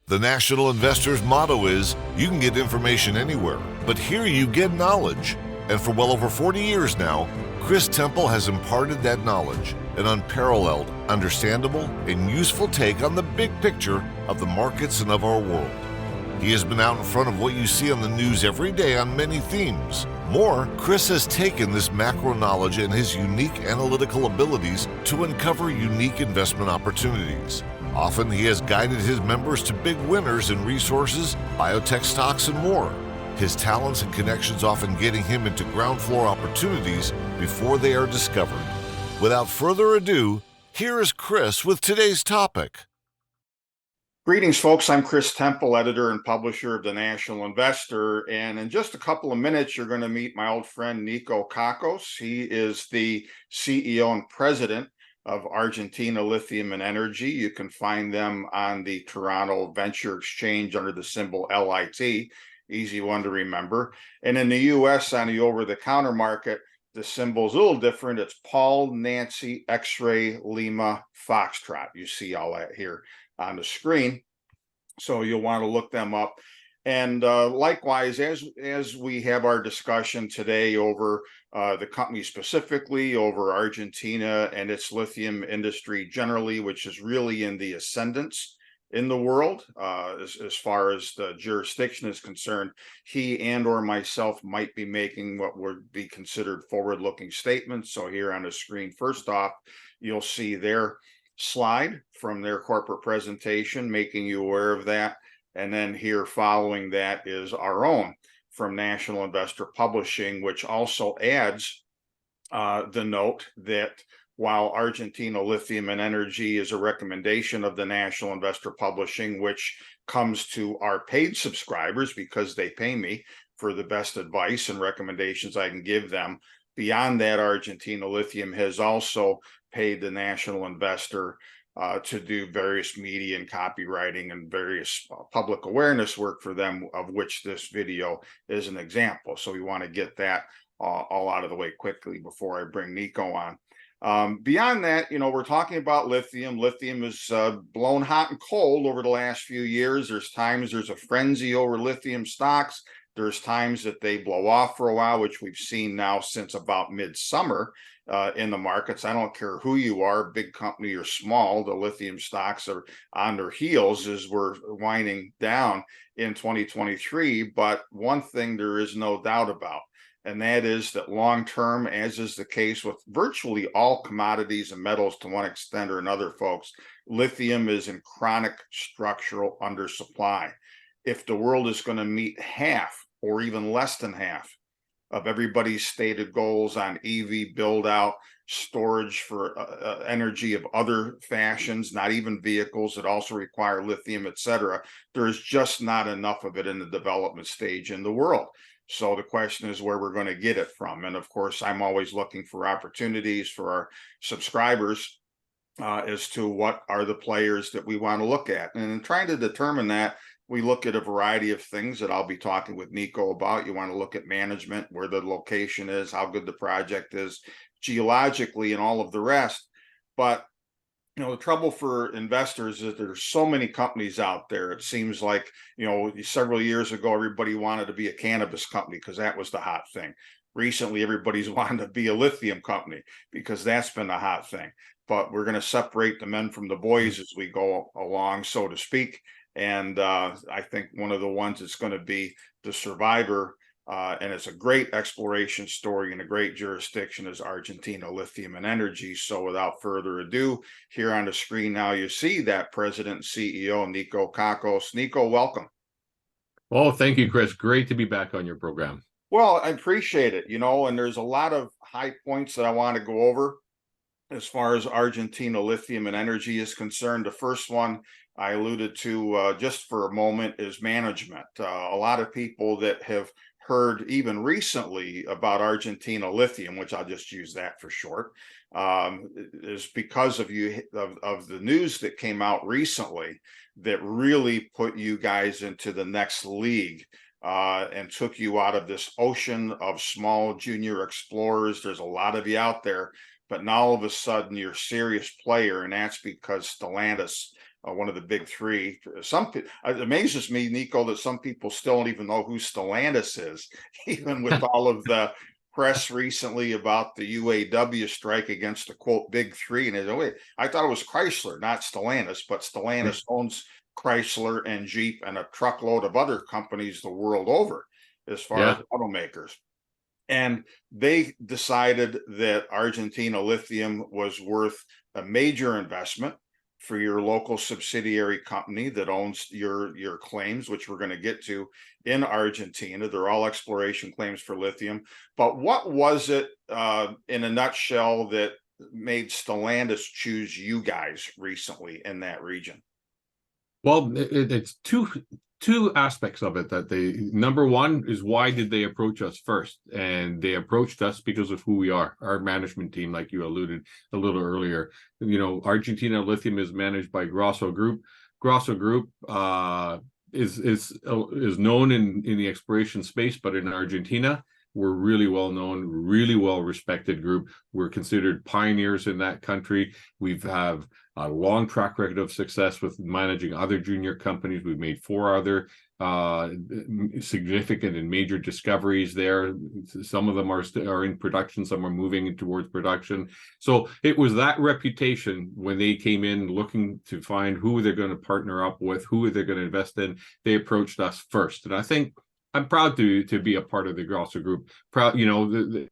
The National Investor's motto is, you can get information anywhere, but here you get knowledge. And for well over 40 years now, Chris Temple has imparted that knowledge, an unparalleled, understandable, and useful take on the big picture of the markets and of our world. He has been out in front of what you see on the news every day on many themes. More, Chris has taken this macro knowledge and his unique analytical abilities to uncover unique investment opportunities. Often, he has guided his members to big winners in resources, biotech stocks, and more. His talents and connections often getting him into ground floor opportunities before they are discovered. Without further ado, here is Chris with today's topic. Greetings, folks. I'm Chris Temple, editor and publisher of the National Investor. And in just a couple of minutes, you're going to meet my old friend, Niko Cacos. He is the CEO and president of Argentina Lithium and Energy. You can find them on the Toronto Venture Exchange under the symbol LIT. Easy one to remember. And in the US, on the over-the-counter market, the symbol's a little different. It's Paul, Nancy, X-ray, Lima, Foxtrot. You see all that here on the screen. So you'll want to look them up. And likewise, as we have our discussion today over the company specifically, over Argentina and its lithium industry generally, which is really in the ascendance in the world, as far as the jurisdiction is concerned, he and or myself might be making what would be considered forward-looking statements. So here on the screen, first off, you'll see their slide from their corporate presentation, making you aware of that. And then here following that is our own from National Investor Publishing, which also adds the note that while Argentina Lithium and Energy is a recommendation of the National Investor Publishing, which comes to our paid subscribers because they pay me for the best advice and recommendations I can give them. Beyond that, Argentina Lithium has also paid the National Investor to do various media and copywriting and various public awareness work for them, of which this video is an example. So we want to get that all out of the way quickly before I bring Niko on. Beyond that, we're talking about lithium. Lithium is blown hot and cold over the last few years. There's times there's a frenzy over lithium stocks. There's times that they blow off for a while, which we've seen now since about midsummer in the markets. I don't care who you are, big company or small, the lithium stocks are on their heels as we're winding down in 2023. But one thing there is no doubt about, and that is that long-term, as is the case with virtually all commodities and metals to one extent or another, folks, lithium is in chronic structural undersupply. If the world is going to meet half or even less than half of everybody's stated goals on EV build out, storage for energy of other fashions, not even vehicles that also require lithium, etc., there's just not enough of it in the development stage in the world. So the question is where we're going to get it from. And of course, I'm always looking for opportunities for our subscribers as to what are the players that we want to look at. And in trying to determine that, we look at a variety of things that I'll be talking with Niko about. You want to look at management, where the location is, how good the project is, geologically, and all of the rest. But the trouble for investors is there's so many companies out there. It seems like, several years ago, everybody wanted to be a cannabis company because that was the hot thing. Recently, everybody's wanted to be a lithium company because that's been the hot thing. But we're going to separate the men from the boys as we go along, so to speak. And I think one of the ones that's going to be the survivor, and it's a great exploration story in a great jurisdiction, is Argentina Lithium and Energy. So without further ado, here on the screen now you see that President and CEO, Niko Cacos. Niko, welcome. Oh, thank you, Chris. Great to be back on your program. Well, I appreciate it, and there's a lot of high points that I want to go over as far as Argentina Lithium and Energy is concerned. The first one I alluded to just for a moment is management. A lot of people that have heard even recently about Argentina Lithium, which I'll just use that for short, is because of the news that came out recently that really put you guys into the next league and took you out of this ocean of small junior explorers. There's a lot of you out there, but now all of a sudden you're a serious player, and that's because Stellantis one of the big three. It amazes me, Niko, that some people still don't even know who Stellantis is, even with all of the press recently about the UAW strike against the quote big three. And wait, I thought it was Chrysler, not Stellantis, but Stellantis owns Chrysler and Jeep and a truckload of other companies the world over as far as automakers. And they decided that Argentina Lithium was worth a major investment for your local subsidiary company that owns your claims, which we're going to get to in Argentina. They're all exploration claims for lithium. But what was it in a nutshell that made Stellantis choose you guys recently in that region? Well, it's two aspects of it. That number one is, why did they approach us first? And they approached us because of who we are, our management team, like you alluded a little earlier. Argentina Lithium is managed by Grosso Group. Grosso Group is known in the exploration space, but in Argentina, we're really well known, really well respected group. We're considered pioneers in that country. We've have a long track record of success with managing other junior companies. We've made 4 other significant and major discoveries there. Some of them are in production, some are moving towards production. So it was that reputation when they came in looking to find who they're going to partner up with, who they're going to invest in. They approached us first. And I think I'm proud to be a part of the Grosso Group, proud, to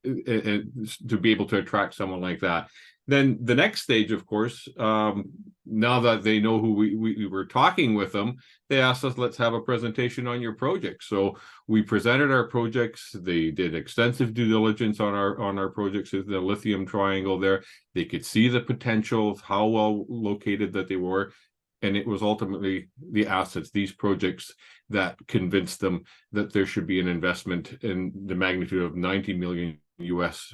be able to attract someone like that. Then the next stage, of course, now that they know who we were talking with them, they asked us, let's have a presentation on your project. So we presented our projects. They did extensive due diligence on our projects, the lithium triangle there. They could see the potential of how well located that they were. And it was ultimately the assets, these projects, that convinced them that there should be an investment in the magnitude of 90 million US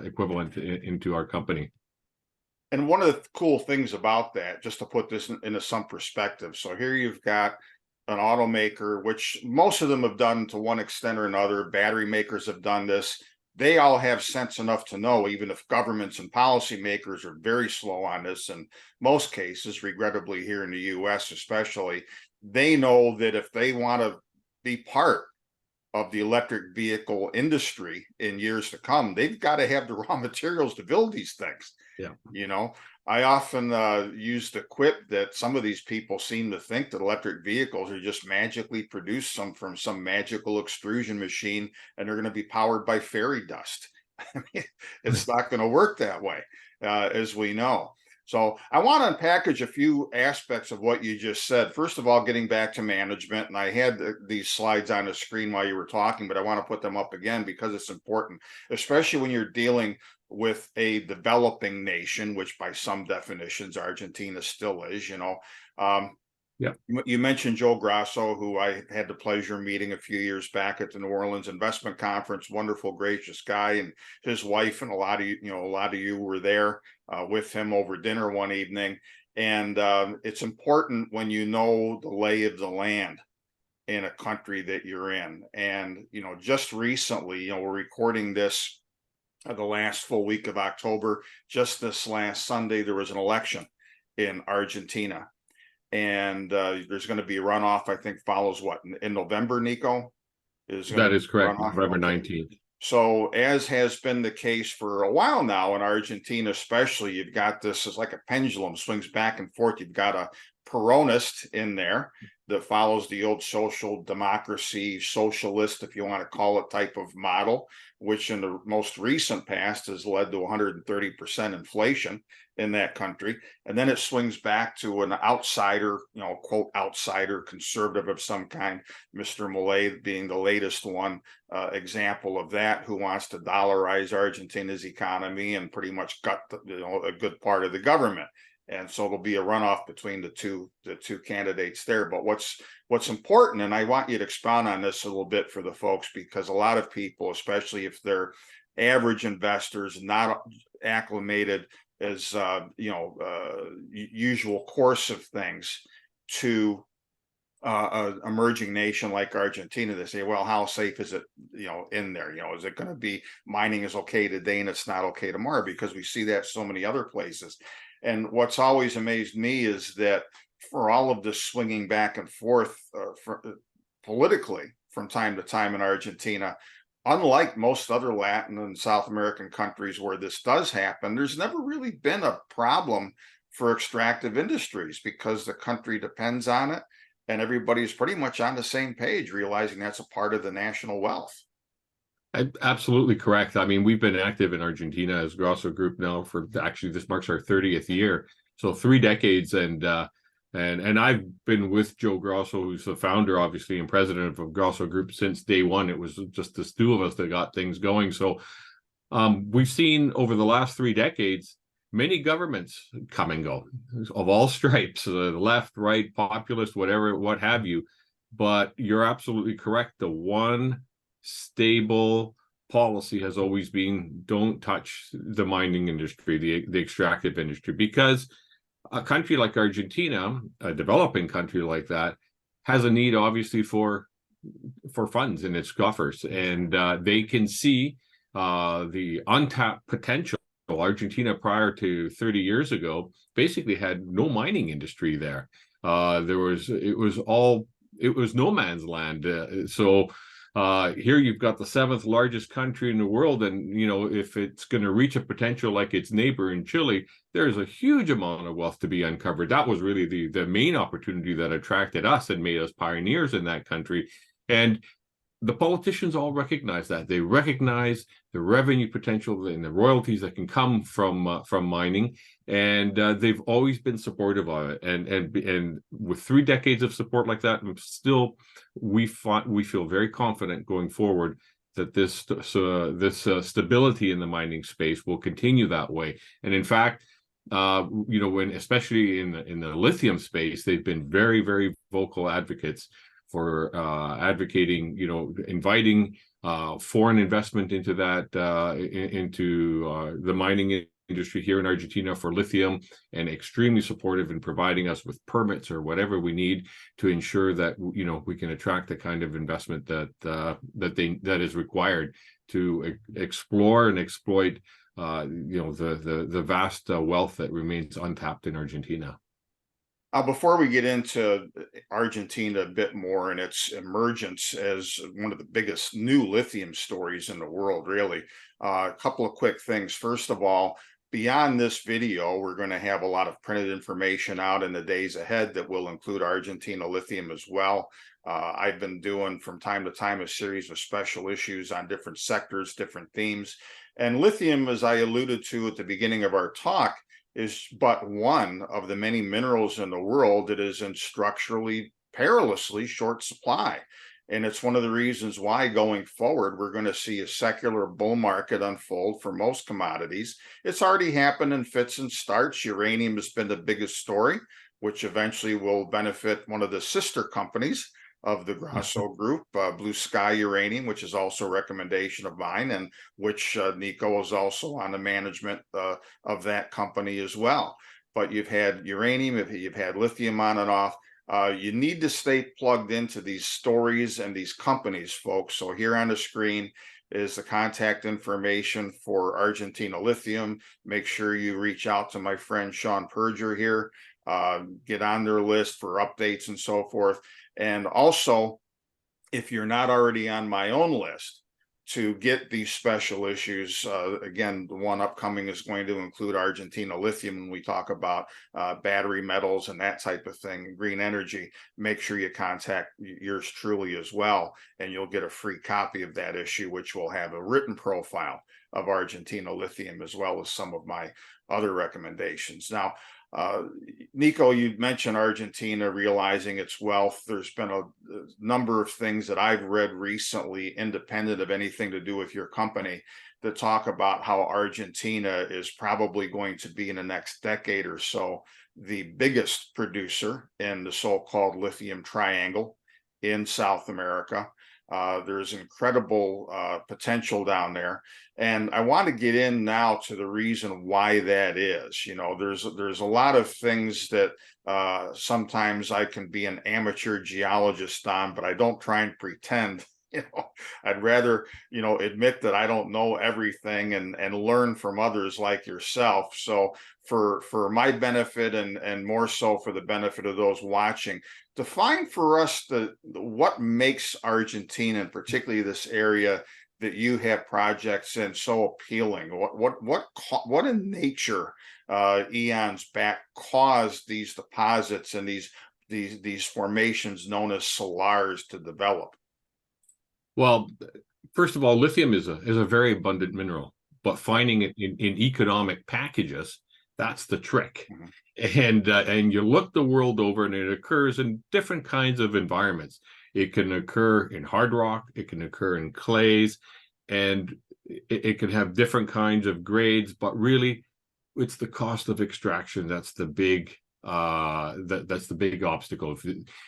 equivalent into our company. And one of the cool things about that, just to put this into some perspective, so here you've got an automaker, which most of them have done to one extent or another. Battery makers have done this. They all have sense enough to know, even if governments and policymakers are very slow on this, in most cases, regrettably here in the US especially, they know that if they want to be part of the electric vehicle industry in years to come, they've got to have the raw materials to build these things. Yeah. I often use the quip that some of these people seem to think that electric vehicles are just magically produced from some magical extrusion machine, and they're going to be powered by fairy dust. It's not going to work that way, as we know. So I want to unpackage a few aspects of what you just said. First of all, getting back to management, and I had these slides on the screen while you were talking, but I want to put them up again because it's important, especially when you're dealing with a developing nation, which by some definitions Argentina still is. Yeah. You mentioned Joe Grosso, who I had the pleasure of meeting a few years back at the New Orleans Investment Conference. Wonderful, gracious guy, and his wife, and a lot of you were there with him over dinner one evening. And it's important when you know the lay of the land in a country that you're in. And just recently, we're recording this the last full week of October. Just this last Sunday, there was an election in Argentina. And there's going to be a runoff, I think follows what, in November, Niko? That is correct, November 19th. So as has been the case for a while now in Argentina, especially, you've got this, it's like a pendulum, swings back and forth. You've got a Peronist in there that follows the old social democracy, socialist, if you want to call it, type of model, which in the most recent past has led to 130% inflation in that country. And then it swings back to an outsider, quote, outsider conservative of some kind, Mr. Milei being the latest one example of that, who wants to dollarize Argentina's economy and pretty much gut a good part of the government. And so there'll be a runoff between the two candidates there. But what's important, and I want you to expound on this a little bit for the folks, because a lot of people, especially if they're average investors, not acclimated as usual course of things to an emerging nation like Argentina, they say, well, how safe is it, in there? Is it going to be mining is okay today and it's not okay tomorrow? Because we see that so many other places. And what's always amazed me is that for all of this swinging back and forth politically from time to time in Argentina, unlike most other Latin and South American countries where this does happen, there's never really been a problem for extractive industries because the country depends on it and everybody's pretty much on the same page, realizing that's a part of the national wealth. Absolutely correct. I mean, we've been active in Argentina as Grosso Group now for, actually, this marks our 30th year. So 3 decades, and I've been with Joe Grosso, who's the founder, obviously, and president of Grosso Group since day one. It was just the two of us that got things going. So we've seen over the last 3 decades, many governments come and go of all stripes, the left, right, populist, whatever, what have you. But you're absolutely correct. The one stable policy has always been, don't touch the mining industry, the extractive industry, because a country like Argentina, a developing country like that, has a need, obviously, for funds in its coffers, and they can see the untapped potential. Argentina, prior to 30 years ago, basically had no mining industry there. It was no man's land. So here you've got the 7th largest country in the world, and if it's going to reach a potential like its neighbor in Chile, there's a huge amount of wealth to be uncovered. That was really the main opportunity that attracted us and made us pioneers in that country. And the politicians all recognize that. They recognize the revenue potential and the royalties that can come from mining, and they've always been supportive of it. And with 3 decades of support like that, still we feel very confident going forward that this stability in the mining space will continue that way. And in fact, when especially in the lithium space, they've been very, very vocal advocates for advocating, inviting foreign investment into that, into the mining industry here in Argentina for lithium, and extremely supportive in providing us with permits or whatever we need to ensure that we can attract the kind of investment that is required to explore and exploit the vast wealth that remains untapped in Argentina. Before we get into Argentina a bit more and its emergence as one of the biggest new lithium stories in the world, really, a couple of quick things. First of all, beyond this video, we're going to have a lot of printed information out in the days ahead that will include Argentina Lithium as well. I've been doing from time to time a series of special issues on different sectors, different themes. And lithium, as I alluded to at the beginning of our talk, is but one of the many minerals in the world that is in structurally, perilously short supply. And it's one of the reasons why going forward, we're going to see a secular bull market unfold for most commodities. It's already happened in fits and starts. Uranium has been the biggest story, which eventually will benefit one of the sister companies of the Grosso Group, Blue Sky Uranium, which is also a recommendation of mine, and which Niko is also on the management of that company as well. But you've had uranium, you've had lithium on and off. You need to stay plugged into these stories and these companies, folks. So here on the screen is the contact information for Argentina Lithium. Make sure you reach out to my friend Sean Perger here. Get on their list for updates and so forth. And also, if you're not already on my own list to get these special issues, again, the one upcoming is going to include Argentina Lithium when we talk about battery metals and that type of thing, green energy. Make sure you contact yours truly as well, and you'll get a free copy of that issue, which will have a written profile of Argentina Lithium as well as some of my other recommendations. Now, Niko, you mentioned Argentina realizing its wealth. There's been a number of things that I've read recently, independent of anything to do with your company, that talk about how Argentina is probably going to be in the next decade or so the biggest producer in the so-called lithium triangle in South America. There's incredible potential down there. And I want to get in now to the reason why that is. There's a lot of things that sometimes I can be an amateur geologist on, but I don't try and pretend I'd rather, admit that I don't know everything and learn from others like yourself. So for my benefit and more so for the benefit of those watching, define for us what makes Argentina, and particularly this area that you have projects in, so appealing. What in nature, eons back, caused these deposits and these formations known as salars to develop? Well, first of all, lithium is a very abundant mineral, but finding it in economic packages, that's the trick. Mhm. And you look the world over, and it occurs in different kinds of environments. It can occur in hard rock, it can occur in clays, and it can have different kinds of grades, but really it's the cost of extraction that's the big that's the big obstacle.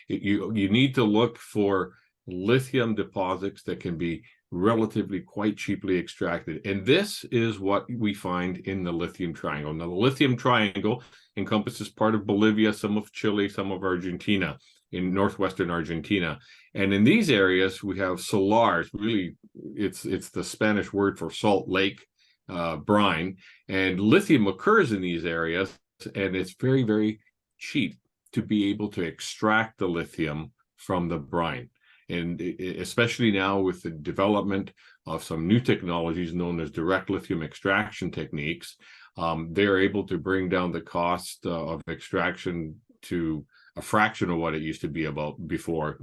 You need to look for lithium deposits that can be relatively quite cheaply extracted. And this is what we find in the lithium triangle. Now, the lithium triangle encompasses part of Bolivia, some of Chile, some of Argentina, in northwestern Argentina. And in these areas, we have salars. Really, it's the Spanish word for salt lake brine. And lithium occurs in these areas, and it's very, very cheap to be able to extract the lithium from the brine. And especially now with the development of some new technologies known as direct lithium extraction techniques, they're able to bring down the cost of extraction to a fraction of what it used to be about before.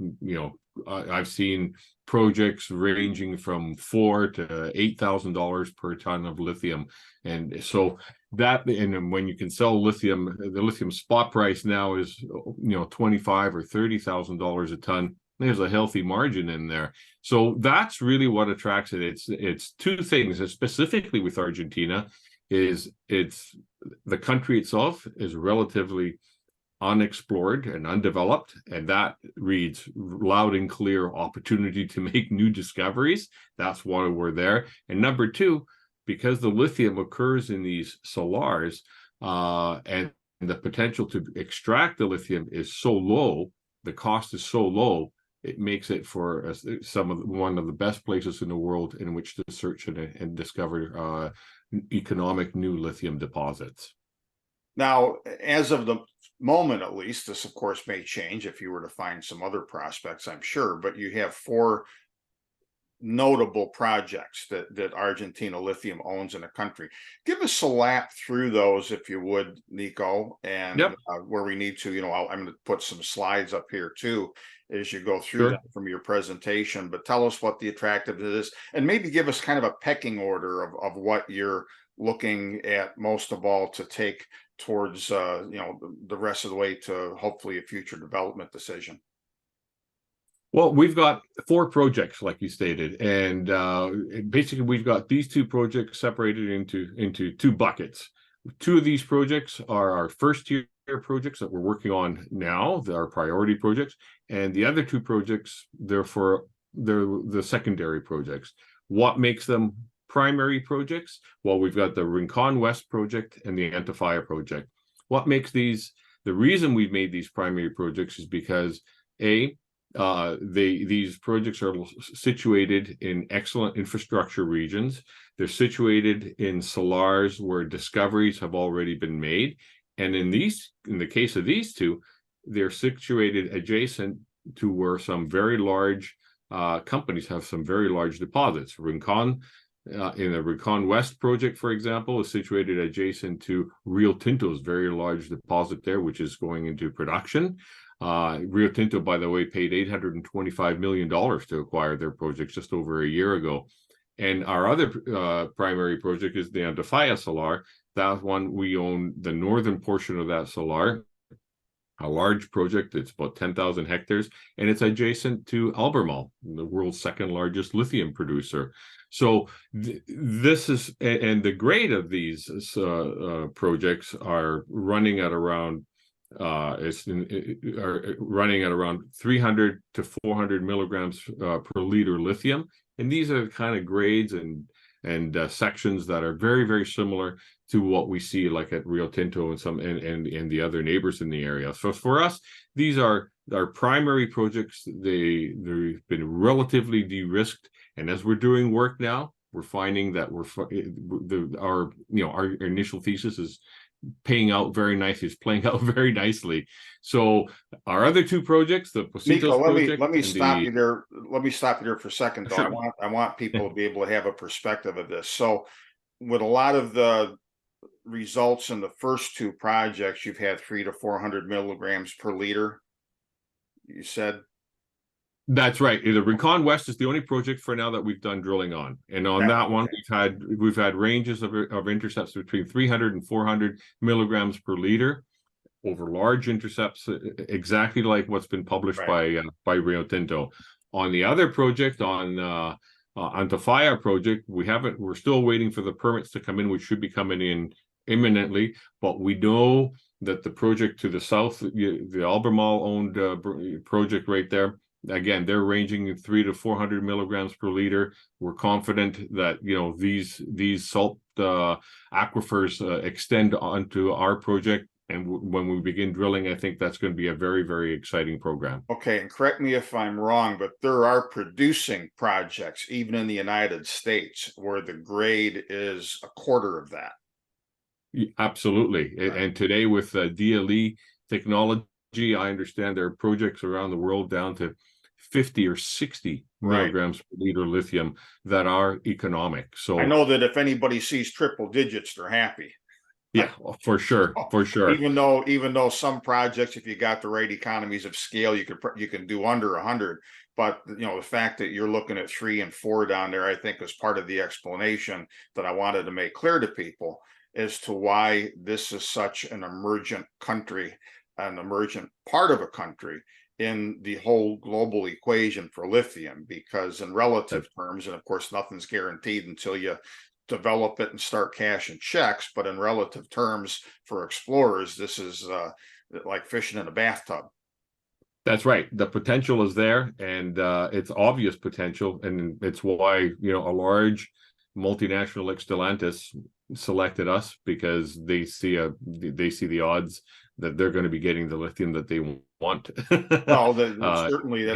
I've seen projects ranging from $4,000 to $8,000 per ton of lithium, and so and when you can sell lithium, the lithium spot price now is $25,000 or $30,000 a ton. There's a healthy margin in there. So that's really what attracts it. It's two things, specifically with Argentina, is it's the country itself is relatively unexplored and undeveloped, and that reads loud and clear opportunity to make new discoveries. That's why we're there. And number two, because the lithium occurs in these salars, and the potential to extract the lithium is so low, the cost is so low, it makes it for one of the best places in the world in which to search and discover economic new lithium deposits. Now, as of the moment, at least, this of course may change if you were to find some other prospects, I'm sure, but you have 4 notable projects that Argentina Lithium owns in the country. Give us a lap through those, if you would, Niko, and Yep. where we need to, I'm going to put some slides up here too as you go through Sure. that from your presentation, but tell us what the attractiveness is, and maybe give us kind of a pecking order of what you're looking at most of all to take towards the rest of the way to hopefully a future development decision. Well, we've got 4 projects, like you stated, and basically we've got these 2 projects separated into 2 buckets. 2 of these projects are our first-year projects that we're working on now, they're our priority projects, and the other 2 projects, they're the secondary projects. What makes them primary projects? Well, we've got the Rincon West project and the Antofalla project. What makes these, the reason we've made these primary projects is because these projects are situated in excellent infrastructure regions. They're situated in salars where discoveries have already been made. And in the case of these 2, they're situated adjacent to where some very large companies have some very large deposits. Rincon, in the Rincon West project, for example, is situated adjacent to Rio Tinto's very large deposit there, which is going into production. Rio Tinto, by the way, paid $825 million to acquire their project just over a year ago. And our other primary project is the Antofalla Salar. That one, we own the northern portion of that salar, a large project. It's about 10,000 hectares, and it's adjacent to Albemarle, the world's 2nd largest lithium producer. So this is, and the grade of these projects are running at around running at around 300 to 400 milligrams per liter lithium, and these are the kind of grades and sections that are very, very similar to what we see like at Rio Tinto and the other neighbors in the area. So for us, these are our primary projects, they've been relatively de-risked, and as we're doing work now, we're finding that our initial thesis is paying out very nicely. It's playing out very nicely. So our other two projects, the Positos Niko, project, let me stop you there. Let me stop you there for a second, though. Sure. I want people to be able to have a perspective of this. So, with a lot of the results in the first two projects, you've had 300 to 400 milligrams per liter. You said. That's right. The Recon West is the only project for now that we've done drilling on, and on that one, we've had ranges of intercepts between 300 and 400 milligrams per liter over large intercepts, exactly like what's been published by Rio Tinto. On the other project, on Tafaya project, we're still waiting for the permits to come in, which should be coming in imminently, but we know that the project to the south, the Albemarle owned project right there, again, they're ranging in 300 to 400 milligrams per liter. We're confident that these salt aquifers extend onto our project, and when we begin drilling, I think that's going to be a very, very exciting program. Okay, and correct me if I'm wrong, but there are producing projects even in the United States where the grade is a quarter of that. Absolutely, and today with DLE technology, I understand there are projects around the world down to 50 or 60 milligrams per liter lithium that are economic. So I know that if anybody sees triple digits, they're happy. Yeah, for sure, for sure. Even though some projects, if you got the right economies of scale, you can do under 100. But the fact that you're looking at 3 and 4 down there, I think, is part of the explanation that I wanted to make clear to people as to why this is such an emergent country, an emergent part of a country in the whole global equation for lithium. Because in relative terms, and of course nothing's guaranteed until you develop it and start cashing checks, but in relative terms for explorers, this is like fishing in a bathtub. That's right. The potential is there, and it's obvious potential, and it's why a large multinational like Stellantis selected us, because they see the odds that they're going to be getting the lithium that they want. Well, certainly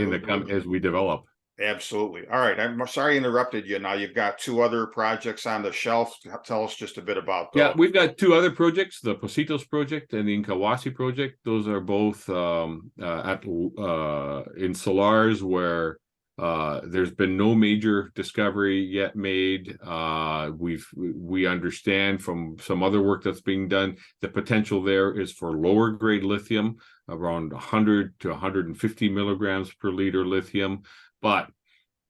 as we develop. Absolutely. All right. I'm sorry I interrupted you. Now you've got 2 other projects on the shelf. Tell us just a bit about those. Yeah, we've got 2 other projects, the Positos project and the Incahuasi project. Those are both in salars where there's been no major discovery yet made. We understand from some other work that's being done, the potential there is for lower grade lithium, around 100 to 150 milligrams per liter lithium. But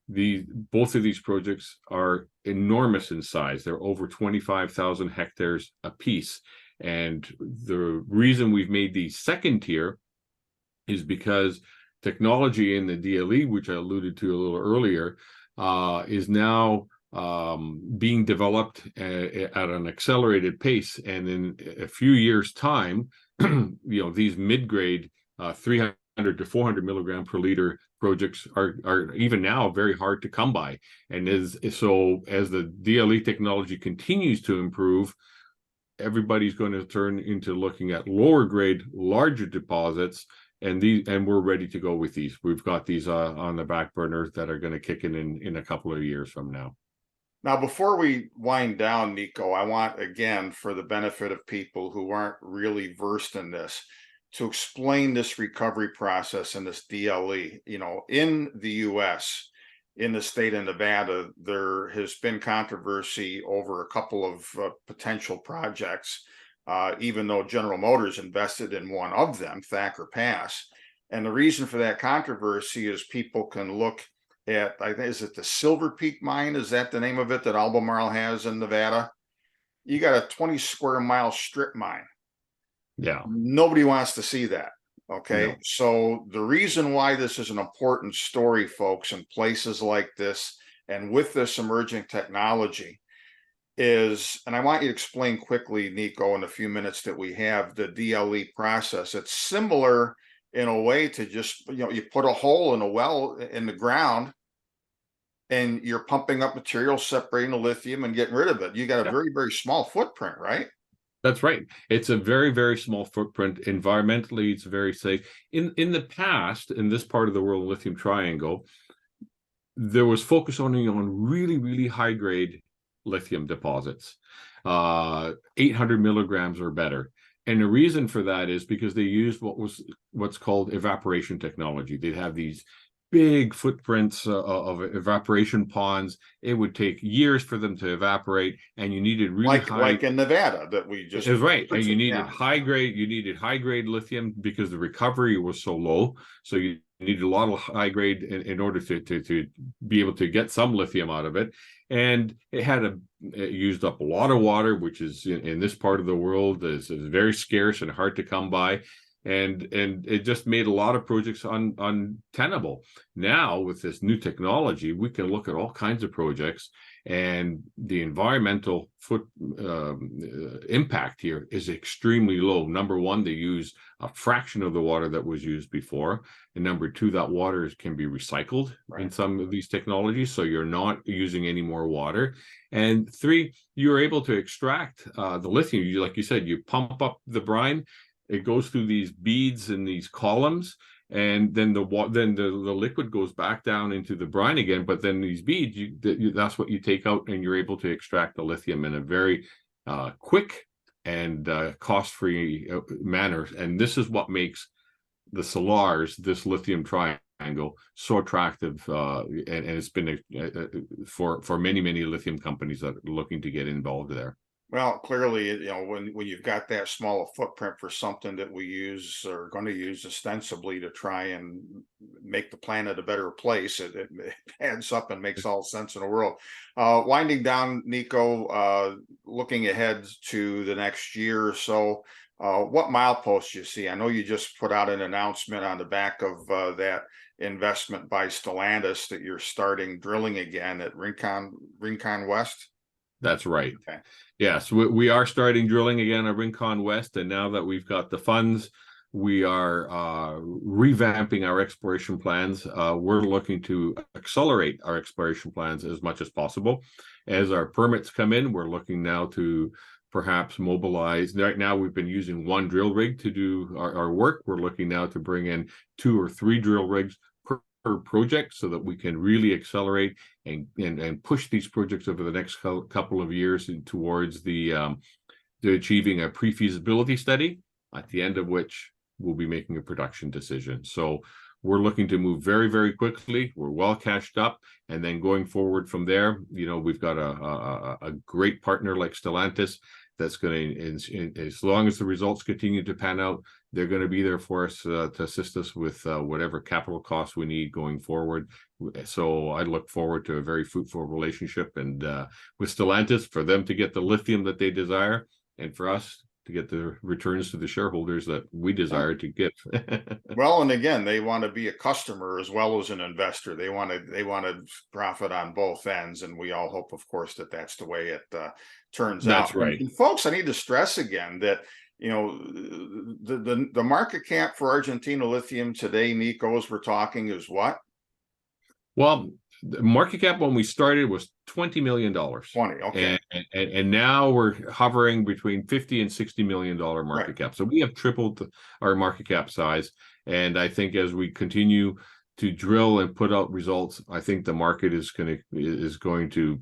both of these projects are enormous in size. They're over 25,000 hectares apiece. And the reason we've made the second tier is because technology in the DLE, which I alluded to a little earlier, is now being developed at an accelerated pace. And in a few years' time, these mid-grade 300 to 400 milligram per liter projects are even now very hard to come by. And as the DLE technology continues to improve, everybody's going to turn into looking at lower grade, larger deposits, and we're ready to go with these. We've got these on the back burner that are going to kick in a couple of years from now. Now, before we wind down, Niko, I want, again, for the benefit of people who aren't really versed in this, to explain this recovery process and this DLE. In the U.S., in the state of Nevada, there has been controversy over a couple of potential projects, even though General Motors invested in one of them, Thacker Pass. And the reason for that controversy is people can look at, I think, is it the Silver Peak mine? Is that the name of it that Albemarle has in Nevada? You got a 20 square mile strip mine. Yeah. Nobody wants to see that. Okay. No. So the reason why this is an important story, folks, in places like this and with this emerging technology is, and I want you to explain quickly, Niko, in the few minutes that we have, the DLE process. It's similar in a way to just, you put a hole in a well in the ground and you're pumping up material, separating the lithium and getting rid of it. You got a very, very small footprint, right? That's right. It's a very, very small footprint. Environmentally, it's very safe. In the past, in this part of the world, lithium triangle, there was focus only on really, really high grade lithium deposits, 800 milligrams or better. And the reason for that is because they used what's called evaporation technology. They'd have these big footprints of evaporation ponds. It would take years for them to evaporate, and you needed really like in Nevada that we just is right. And you needed yeah. high grade lithium because the recovery was so low. So you needed a lot of high grade in order to be able to get some lithium out of it. And it used up a lot of water, which is in this part of the world is very scarce and hard to come by. And it just made a lot of projects untenable. Now with this new technology, we can look at all kinds of projects, and the environmental impact here is extremely low. Number one, they use a fraction of the water that was used before, and number two, that water can be recycled in some of these technologies, so you're not using any more water. And three, you're able to extract the lithium. Like you said, you pump up the brine. It goes through these beads and these columns, and then the liquid goes back down into the brine again. But then these beads, that's what you take out, and you're able to extract the lithium in a very quick and cost-free manner. And this is what makes the Salars, this lithium triangle, so attractive, and it's been for many lithium companies that are looking to get involved there. Well, clearly, you know, when you've got that small a footprint for something that we use or going to use ostensibly to try and make the planet a better place, it adds up and makes all sense in the world. Winding down, Niko, looking ahead to the next year or so, what mileposts you see? I know you just put out an announcement on the back of that investment by Stellantis that you're starting drilling again at Rincon West. That's right. Okay. Yes, we are starting drilling again at Rincon West, and now that we've got the funds, we are revamping our exploration plans. We're looking to accelerate our exploration plans as much as possible. As our permits come in, we're looking now to perhaps mobilize. Right now, we've been using one drill rig to do our work. We're looking now to bring in 2 or 3 drill rigs per project so that we can really accelerate and push these projects over the next couple of years towards the achieving a pre-feasibility study, at the end of which we'll be making a production decision. So we're looking to move very quickly. We're well cashed up, and then going forward from there, you know, we've got a great partner like Stellantis that's going to, as long as the results continue to pan out, they're going to be there for us to assist us with whatever capital costs we need going forward. So I look forward to a very fruitful relationship and with Stellantis, for them to get the lithium that they desire, and for us to get the returns to the shareholders that we desire to give. Well, and again, they want to be a customer as well as an investor. They want to profit on both ends, and we all hope, of course, that that's the way it turns out. That's right. And folks, I need to stress again that, you know, the market cap for Argentina Lithium today, Niko, as we're talking, is what? Well, the market cap when we started was $20 million. 20, okay. And now we're hovering between $50 and $60 million market cap. So we have tripled our market cap size. And I think as we continue to drill and put out results, I think the market is going to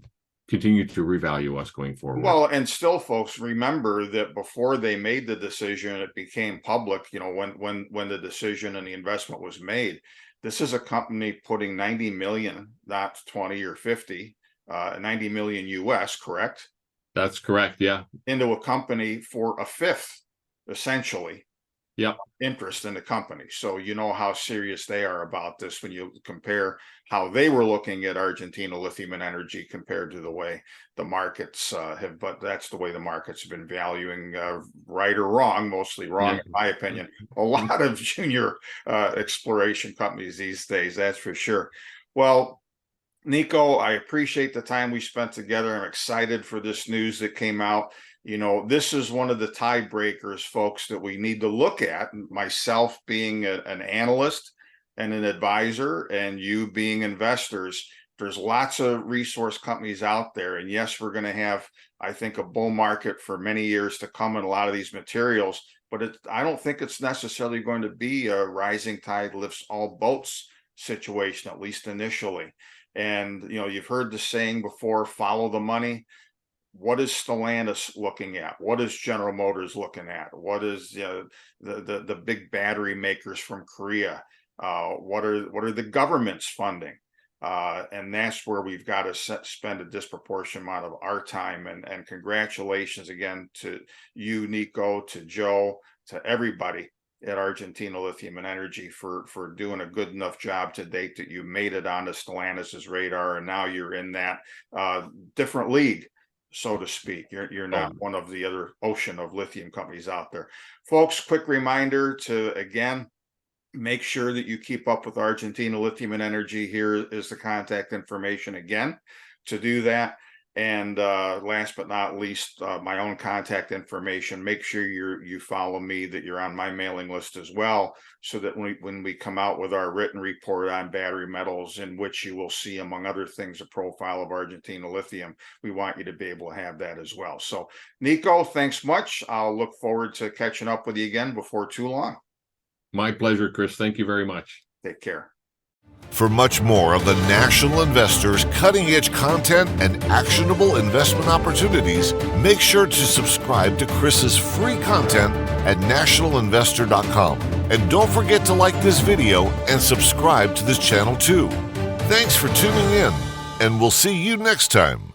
continue to revalue us going forward. Well, and still, folks, remember that before they made the decision, it became public, you know, when the decision and the investment was made. This is a company putting 90 million, not 20 or 50, 90 million US, correct? That's correct, yeah. Into a company for a fifth, essentially. Yep. Interest in the company. So you know how serious they are about this when you compare how they were looking at Argentina Lithium and Energy compared to the way the markets have, but that's the way the markets have been valuing, right or wrong, mostly wrong, in my opinion, a lot of junior exploration companies these days, that's for sure. Well, Niko, I appreciate the time we spent together. I'm excited for this news that came out. You know, this is one of the tiebreakers, folks, that we need to look at. Myself being an analyst and an advisor, and you being investors, There's lots of resource companies out there. And yes, we're going to have, I think, a bull market for many years to come in a lot of these materials, but I don't think it's necessarily going to be a rising tide lifts all boats situation, at least initially. And, you know, you've heard the saying before, follow the money. What is Stellantis looking at? What is General Motors looking at? What is the big battery makers from Korea? What are the governments funding? And that's where we've got to spend a disproportionate amount of our time. And congratulations again to you, Niko, to Joe, to everybody at Argentina Lithium and Energy for doing a good enough job to date that you made it onto Stellantis's radar, and now you're in that different league, so to speak. You're not one of the other ocean of lithium companies out there. Folks, quick reminder to, again, make sure that you keep up with Argentina Lithium and Energy. Here is the contact information again to do that. And last but not least, my own contact information. Make sure you follow me, that you're on my mailing list as well, so that when we come out with our written report on battery metals, in which you will see, among other things, a profile of Argentina Lithium, we want you to be able to have that as well. So, Niko, thanks much. I'll look forward to catching up with you again before too long. My pleasure, Chris. Thank you very much. Take care. For much more of the National Investor's cutting-edge content and actionable investment opportunities, make sure to subscribe to Chris's free content at nationalinvestor.com. And don't forget to like this video and subscribe to this channel too. Thanks for tuning in, and we'll see you next time.